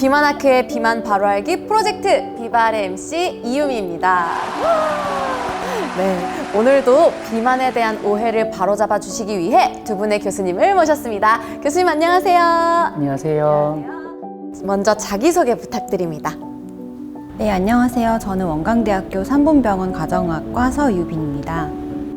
비만아크의 비만 바로 알기 프로젝트 비발의 MC 이유미입니다. 네, 오늘도 비만에 대한 오해를 바로잡아 주시기 위해 두 분의 교수님을 모셨습니다. 교수님 안녕하세요. 안녕하세요. 먼저 자기소개 부탁드립니다. 네, 안녕하세요. 저는 원광대학교 삼본병원 가정의학과 서유빈입니다.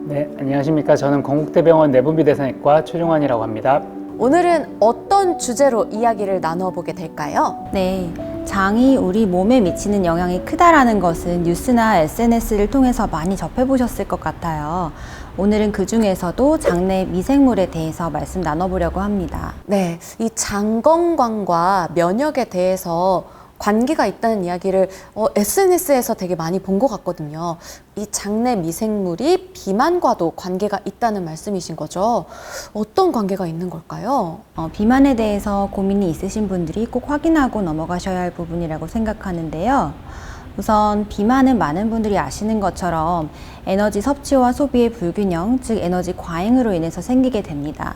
네, 안녕하십니까. 저는 건국대병원 내분비대사내과 최종환이라고 합니다. 오늘은 어떤 주제로 이야기를 나눠보게 될까요? 네, 장이 우리 몸에 미치는 영향이 크다라는 것은 뉴스나 SNS를 통해서 많이 접해보셨을 것 같아요. 오늘은 그 중에서도 장내 미생물에 대해서 말씀 나눠보려고 합니다. 네, 이 장 건강과 면역에 대해서 관계가 있다는 이야기를 SNS에서 되게 많이 본 것 같거든요. 이 장내 미생물이 비만과도 관계가 있다는 말씀이신 거죠? 어떤 관계가 있는 걸까요? 비만에 대해서 고민이 있으신 분들이 꼭 확인하고 넘어가셔야 할 부분이라고 생각하는데요. 우선 비만은 많은 분들이 아시는 것처럼 에너지 섭취와 소비의 불균형, 즉 에너지 과잉으로 인해서 생기게 됩니다.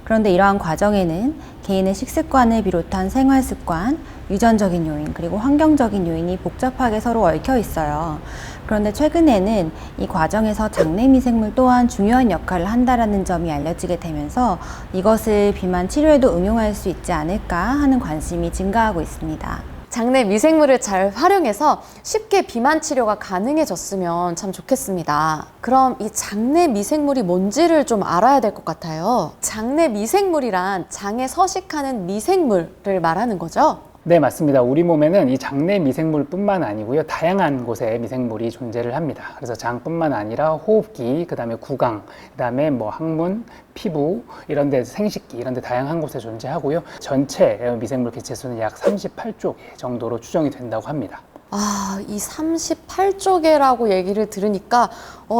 그런데 이러한 과정에는 개인의 식습관을 비롯한 생활습관, 유전적인 요인, 그리고 환경적인 요인이 복잡하게 서로 얽혀 있어요. 그런데 최근에는 이 과정에서 장내 미생물 또한 중요한 역할을 한다는 점이 알려지게 되면서 이것을 비만 치료에도 응용할 수 있지 않을까 하는 관심이 증가하고 있습니다. 장내 미생물을 잘 활용해서 쉽게 비만 치료가 가능해졌으면 참 좋겠습니다. 그럼 이 장내 미생물이 뭔지를 좀 알아야 될 것 같아요. 장내 미생물이란 장에 서식하는 미생물을 말하는 거죠? 네, 맞습니다. 우리 몸에는 이 장내 미생물뿐만 아니고요. 다양한 곳에 미생물이 존재를 합니다. 그래서 장뿐만 아니라 호흡기, 그다음에 구강, 그다음에 항문, 피부, 이런 데 생식기, 이런 데 다양한 곳에 존재하고요. 전체 미생물 개체수는 약 38조 개 정도로 추정이 된다고 합니다. 아, 이 38조 개라고 얘기를 들으니까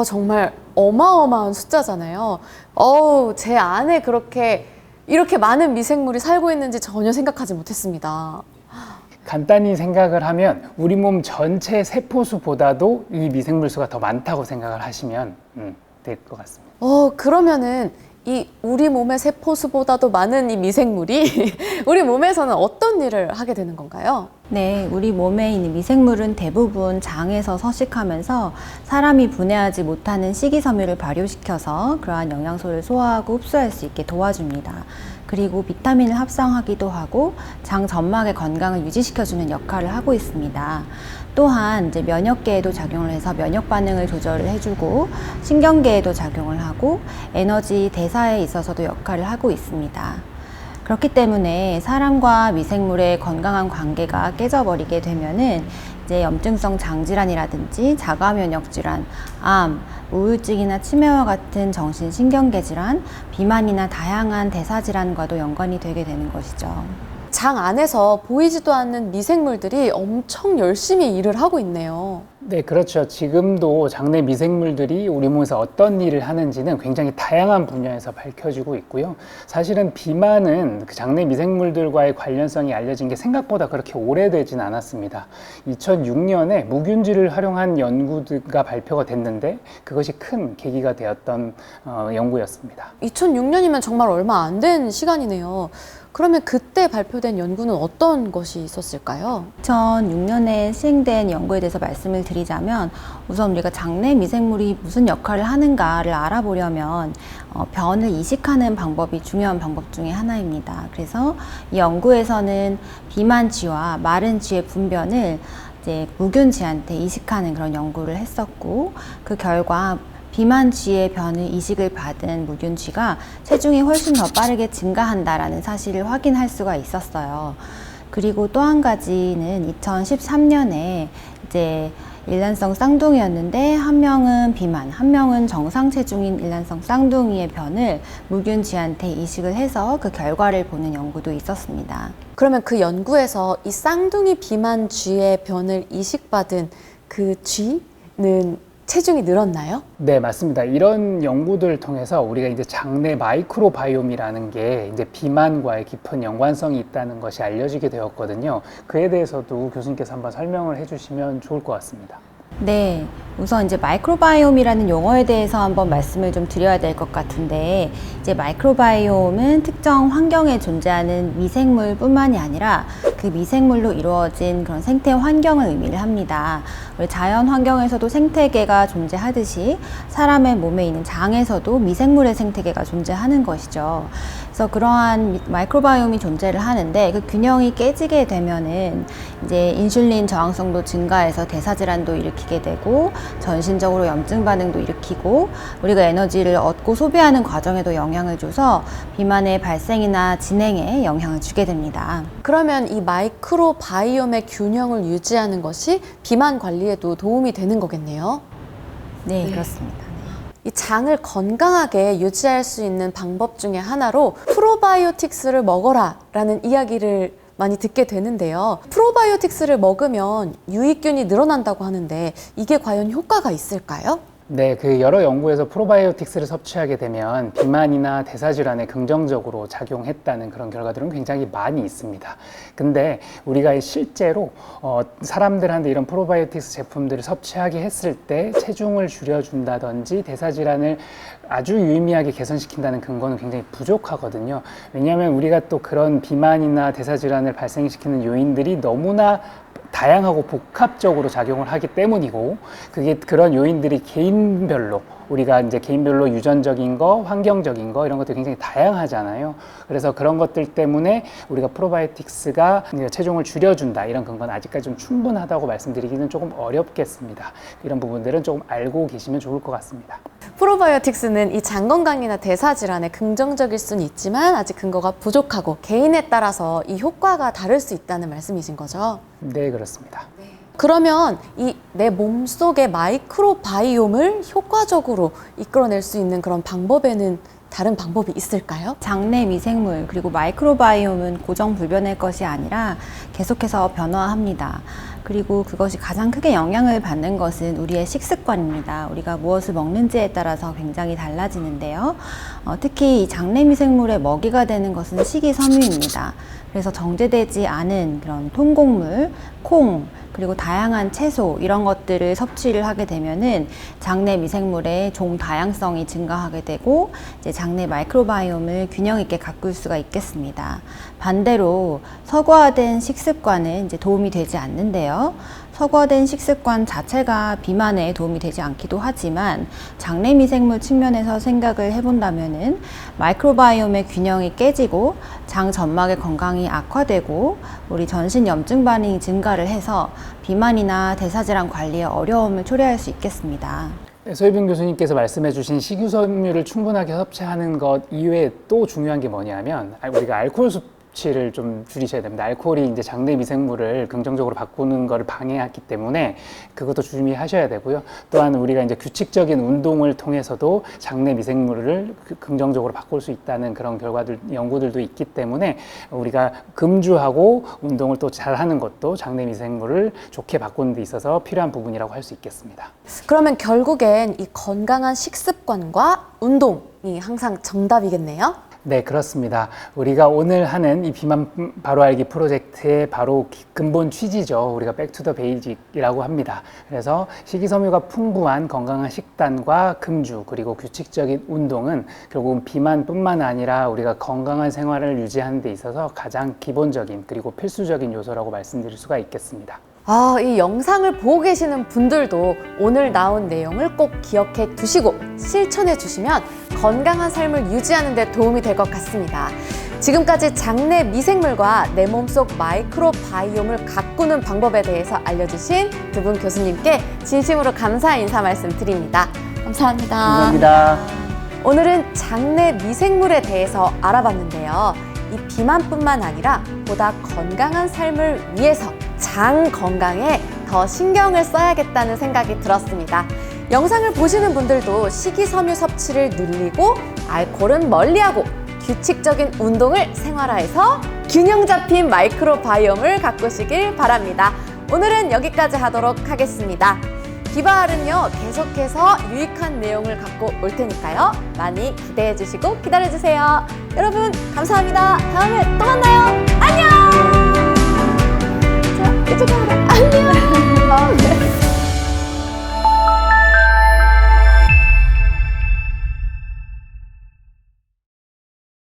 정말 어마어마한 숫자잖아요. 제 안에 이렇게 많은 미생물이 살고 있는지 전혀 생각하지 못했습니다. 간단히 생각을 하면 우리 몸 전체 세포수보다도 이 미생물 수가 더 많다고 생각을 하시면 될 것 같습니다. 그러면은 이 우리 몸의 세포수보다도 많은 이 미생물이 우리 몸에서는 어떤 일을 하게 되는 건가요? 네, 우리 몸에 있는 미생물은 대부분 장에서 서식하면서 사람이 분해하지 못하는 식이섬유를 발효시켜서 그러한 영양소를 소화하고 흡수할 수 있게 도와줍니다. 그리고 비타민을 합성하기도 하고 장 점막의 건강을 유지시켜주는 역할을 하고 있습니다. 또한 이제 면역계에도 작용을 해서 면역 반응을 조절을 해주고 신경계에도 작용을 하고 에너지 대사에 있어서도 역할을 하고 있습니다. 그렇기 때문에 사람과 미생물의 건강한 관계가 깨져버리게 되면은 이제 염증성 장질환이라든지 자가면역 질환, 암, 우울증이나 치매와 같은 정신신경계 질환, 비만이나 다양한 대사질환과도 연관이 되게 되는 것이죠. 장 안에서 보이지도 않는 미생물들이 엄청 열심히 일을 하고 있네요. 네, 그렇죠. 지금도 장내 미생물들이 우리 몸에서 어떤 일을 하는지는 굉장히 다양한 분야에서 밝혀지고 있고요. 사실은 비만은 그 장내 미생물들과의 관련성이 알려진 게 생각보다 그렇게 오래되진 않았습니다. 2006년에 무균질을 활용한 연구가 발표가 됐는데 그것이 큰 계기가 되었던 연구였습니다. 2006년이면 정말 얼마 안 된 시간이네요. 그러면 그때 발표된 연구는 어떤 것이 있었을까요? 2006년에 시행된 연구에 대해서 말씀을 드리자면 우선 우리가 장내 미생물이 무슨 역할을 하는가를 알아보려면 변을 이식하는 방법이 중요한 방법 중에 하나입니다. 그래서 이 연구에서는 비만쥐와 마른쥐의 분변을 이제 무균쥐한테 이식하는 그런 연구를 했었고 그 결과 비만쥐의 변을 이식을 받은 무균쥐가 체중이 훨씬 더 빠르게 증가한다라는 사실을 확인할 수가 있었어요. 그리고 또 한 가지는 2013년에 이제 일란성 쌍둥이였는데 한 명은 비만, 한 명은 정상 체중인 일란성 쌍둥이의 변을 무균쥐한테 이식을 해서 그 결과를 보는 연구도 있었습니다. 그러면 그 연구에서 이 쌍둥이 비만 쥐의 변을 이식받은 그 쥐는 체중이 늘었나요? 네, 맞습니다. 이런 연구들을 통해서 우리가 이제 장내 마이크로바이옴이라는 게 이제 비만과의 깊은 연관성이 있다는 것이 알려지게 되었거든요. 그에 대해서도 교수님께서 한번 설명을 해주시면 좋을 것 같습니다. 네. 우선 이제 마이크로바이옴이라는 용어에 대해서 한번 말씀을 좀 드려야 될 것 같은데, 이제 마이크로바이옴은 특정 환경에 존재하는 미생물뿐만이 아니라 그 미생물로 이루어진 그런 생태 환경을 의미를 합니다. 우리 자연 환경에서도 생태계가 존재하듯이 사람의 몸에 있는 장에서도 미생물의 생태계가 존재하는 것이죠. 그래서 그러한 마이크로바이옴이 존재를 하는데, 그 균형이 깨지게 되면은 이제 인슐린 저항성도 증가해서 대사질환도 일으키게 되고, 전신적으로 염증 반응도 일으키고, 우리가 에너지를 얻고 소비하는 과정에도 영향을 줘서 비만의 발생이나 진행에 영향을 주게 됩니다. 그러면 이 마이크로바이옴의 균형을 유지하는 것이 비만 관리에도 도움이 되는 거겠네요. 네, 네. 그렇습니다. 이 장을 건강하게 유지할 수 있는 방법 중에 하나로 프로바이오틱스를 먹어라 라는 이야기를 많이 듣게 되는데요. 프로바이오틱스를 먹으면 유익균이 늘어난다고 하는데 이게 과연 효과가 있을까요? 네, 그 여러 연구에서 프로바이오틱스를 섭취하게 되면 비만이나 대사질환에 긍정적으로 작용했다는 그런 결과들은 굉장히 많이 있습니다. 근데 우리가 실제로 사람들한테 이런 프로바이오틱스 제품들을 섭취하게 했을 때 체중을 줄여준다든지 대사질환을 아주 유의미하게 개선시킨다는 근거는 굉장히 부족하거든요. 왜냐하면 우리가 또 그런 비만이나 대사질환을 발생시키는 요인들이 너무나 다양하고 복합적으로 작용을 하기 때문이고, 그게 그런 요인들이 개인별로 우리가 이제 개인별로 유전적인 거, 환경적인 거 이런 것들이 굉장히 다양하잖아요. 그래서 그런 것들 때문에 우리가 프로바이오틱스가 체중을 줄여준다 이런 근거는 아직까지 좀 충분하다고 말씀드리기는 조금 어렵겠습니다. 이런 부분들은 조금 알고 계시면 좋을 것 같습니다. 프로바이오틱스는 이 장 건강이나 대사 질환에 긍정적일 수는 있지만 아직 근거가 부족하고 개인에 따라서 이 효과가 다를 수 있다는 말씀이신 거죠? 네, 그렇습니다. 그러면 이 내 몸속의 마이크로바이옴을 효과적으로 이끌어낼 수 있는 그런 방법에는 다른 방법이 있을까요? 장내 미생물 그리고 마이크로바이옴은 고정불변의 것이 아니라 계속해서 변화합니다. 그리고 그것이 가장 크게 영향을 받는 것은 우리의 식습관입니다. 우리가 무엇을 먹는지에 따라서 굉장히 달라지는데요. 특히 이 장내 미생물의 먹이가 되는 것은 식이섬유입니다. 그래서 정제되지 않은 그런 통곡물, 콩, 그리고 다양한 채소 이런 것들을 섭취를 하게 되면은 장내 미생물의 종 다양성이 증가하게 되고 이제 장내 마이크로바이옴을 균형 있게 가꿀 수가 있겠습니다. 반대로 서구화된 식습관은 이제 도움이 되지 않는데요. 서구화된 식습관 자체가 비만에 도움이 되지 않기도 하지만 장내 미생물 측면에서 생각을 해본다면은 마이크로바이옴의 균형이 깨지고 장 점막의 건강이 악화되고 우리 전신 염증 반응이 증가를 해서 비만이나 대사질환 관리에 어려움을 초래할 수 있겠습니다. 소혜빈 교수님께서 말씀해주신 식이섬유를 충분하게 섭취하는 것 이외에 또 중요한 게 뭐냐면 우리가 알코올 섭취를 좀 줄이셔야 됩니다. 알코올이 이제 장내 미생물을 긍정적으로 바꾸는 것을 방해하기 때문에 그것도 주의하셔야 되고요. 또한 우리가 이제 규칙적인 운동을 통해서도 장내 미생물을 긍정적으로 바꿀 수 있다는 그런 결과들, 연구들도 있기 때문에 우리가 금주하고 운동을 또 잘하는 것도 장내 미생물을 좋게 바꾸는 데 있어서 필요한 부분이라고 할 수 있겠습니다. 그러면 결국엔 이 건강한 식습관과 운동이 항상 정답이겠네요? 네, 그렇습니다. 우리가 오늘 하는 이 비만 바로 알기 프로젝트의 바로 근본 취지죠. 우리가 백투더 베이직이라고 합니다. 그래서 식이섬유가 풍부한 건강한 식단과 금주 그리고 규칙적인 운동은 결국은 비만뿐만 아니라 우리가 건강한 생활을 유지하는 데 있어서 가장 기본적인 그리고 필수적인 요소라고 말씀드릴 수가 있겠습니다. 이 영상을 보고 계시는 분들도 오늘 나온 내용을 꼭 기억해 두시고 실천해 주시면 건강한 삶을 유지하는 데 도움이 될 것 같습니다. 지금까지 장내 미생물과 내 몸속 마이크로바이옴을 가꾸는 방법에 대해서 알려주신 두 분 교수님께 진심으로 감사 인사 말씀드립니다. 감사합니다. 감사합니다. 오늘은 장내 미생물에 대해서 알아봤는데요. 이 비만뿐만 아니라 보다 건강한 삶을 위해서 장 건강에 더 신경을 써야겠다는 생각이 들었습니다. 영상을 보시는 분들도 식이섬유 섭취를 늘리고 알코올은 멀리하고 규칙적인 운동을 생활화해서 균형 잡힌 마이크로바이옴을 가꾸시길 바랍니다. 오늘은 여기까지 하도록 하겠습니다. 비바알은요 계속해서 유익한 내용을 갖고 올 테니까요 많이 기대해 주시고 기다려 주세요. 여러분 감사합니다. 다음에 또 만나요. 안녕. 자, 이쪽으로 안녕.